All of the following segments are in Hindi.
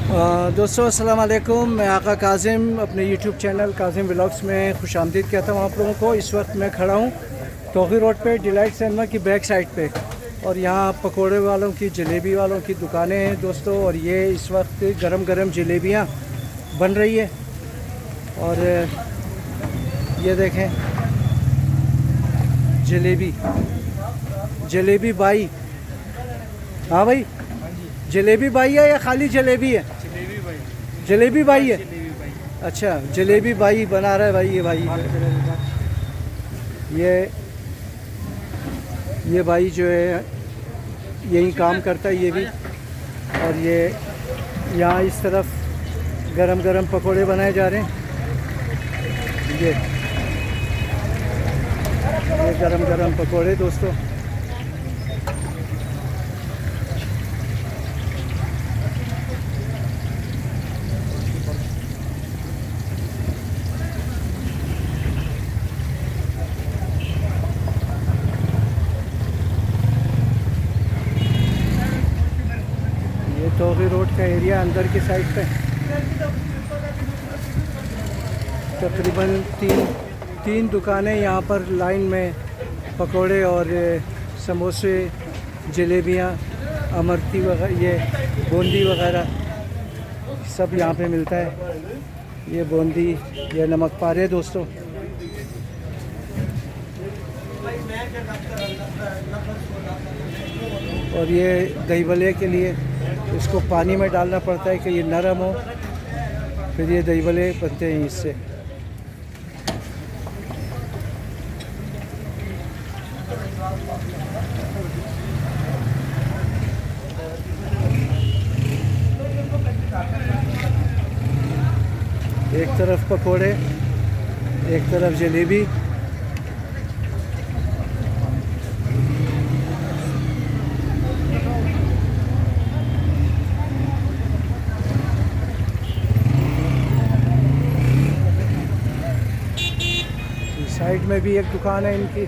दोस्तों अस्सलाम वालेकुम। मैं आका काजिम अपने यूट्यूब चैनल काजिम व्लॉग्स में खुशामदीद कहता हूँ आप लोगों को। इस वक्त मैं खड़ा हूँ तोही रोड पे डिलाइट सिनेमा की बैक साइड पे, और यहाँ पकोड़े वालों की जलेबी वालों की दुकानें हैं दोस्तों। और ये इस वक्त गरम गरम जलेबियाँ बन रही है। और ये देखें जलेबी जलेबी बाई। हाँ भाई, जलेबी बाई है या खाली जलेबी है? जलेबी भाई। जलेबी बाई है। जलेबी भाई। अच्छा, जलेबी बाई बना रहा है भाई। ये भाई ये भाई जो है यही काम करता है ये भी। और ये यहाँ इस तरफ गरम गरम पकोड़े बनाए जा रहे हैं। ये गरम गरम पकोड़े दोस्तों। तोही रोड का एरिया अंदर की साइड पे तकरीबन तीन दुकानें यहाँ पर लाइन में पकोड़े और समोसे, जलेबियाँ, अमरती वगैरह, ये बूंदी वगैरह सब यहाँ पे मिलता है। ये बूंदी, ये नमक पारे दोस्तों। और ये दही वले के लिए इसको पानी में डालना पड़ता है कि ये नरम हो, फिर ये दही वले बनते हैं इससे। एक तरफ पकोड़े, एक तरफ जलेबी। साइड में भी एक दुकान है इनकी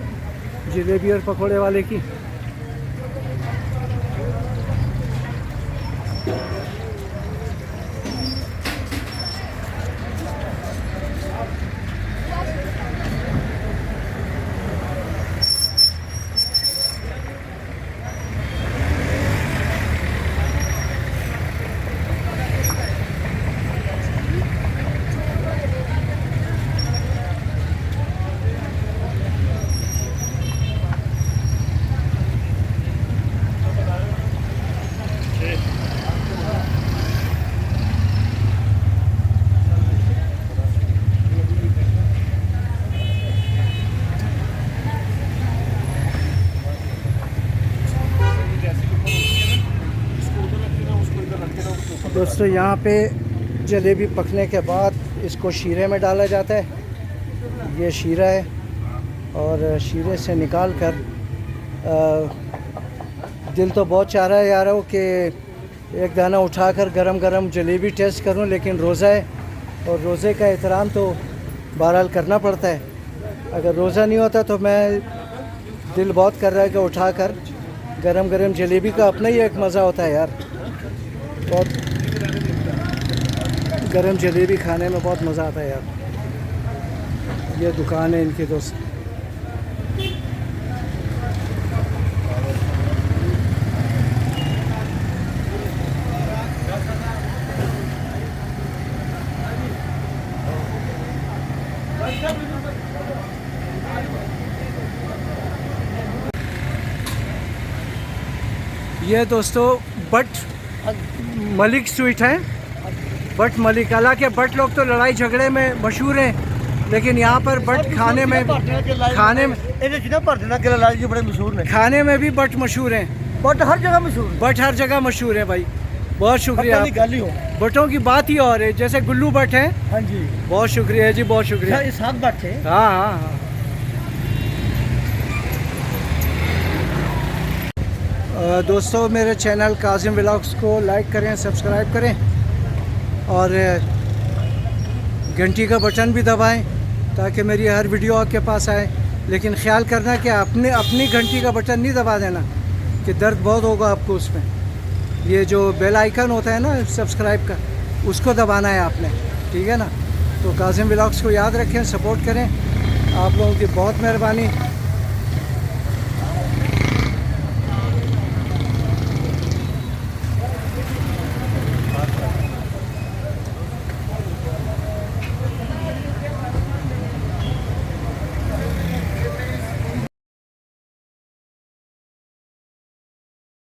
जलेबी और पकोड़े वाले की। दोस्तों यहाँ पे जलेबी पकने के बाद इसको शीरे में डाला जाता है। ये शीरा है, और शीरे से निकाल कर दिल तो बहुत चाह रहा है यार कि एक दाना उठाकर गरम गरम जलेबी टेस्ट करूं, लेकिन रोज़ा है और रोज़े का एहतराम तो बहरहाल करना पड़ता है। अगर रोज़ा नहीं होता तो मैं दिल बहुत कर रहा है कि उठाकर गरम गरम जलेबी का अपना ही एक मज़ा होता है यार। बहुत गरम जलेबी खाने में बहुत मज़ा आता है यार। ये दुकान है इनकी दोस्त। ये दोस्तों बट मलिक स्वीट है। बट मलिक, हालांकि बट लोग तो लड़ाई झगड़े में मशहूर हैं, लेकिन यहाँ पर बट खाने में खाने में भी बट मशहूर हैं। बट हर जगह मशहूर। बट हर जगह मशहूर है भाई। बहुत शुक्रिया। बटों की बात ही और है, जैसे गुल्लू बट है। हाँ जी, बहुत शुक्रिया जी, बहुत शुक्रिया। इस हाथ बट है। हाँ हाँ हाँ। दोस्तों मेरे चैनल काजिम व्लॉग्स को लाइक करें, सब्सक्राइब करें और घंटी का बटन भी दबाएं ताकि मेरी हर वीडियो आपके पास आए। लेकिन ख्याल करना कि अपनी घंटी का बटन नहीं दबा देना, कि दर्द बहुत होगा आपको उसमें। ये जो बेल आइकन होता है ना सब्सक्राइब का, उसको दबाना है आपने, ठीक है ना। तो कासिम व्लॉग्स को याद रखें, सपोर्ट करें, आप लोगों की बहुत मेहरबानी।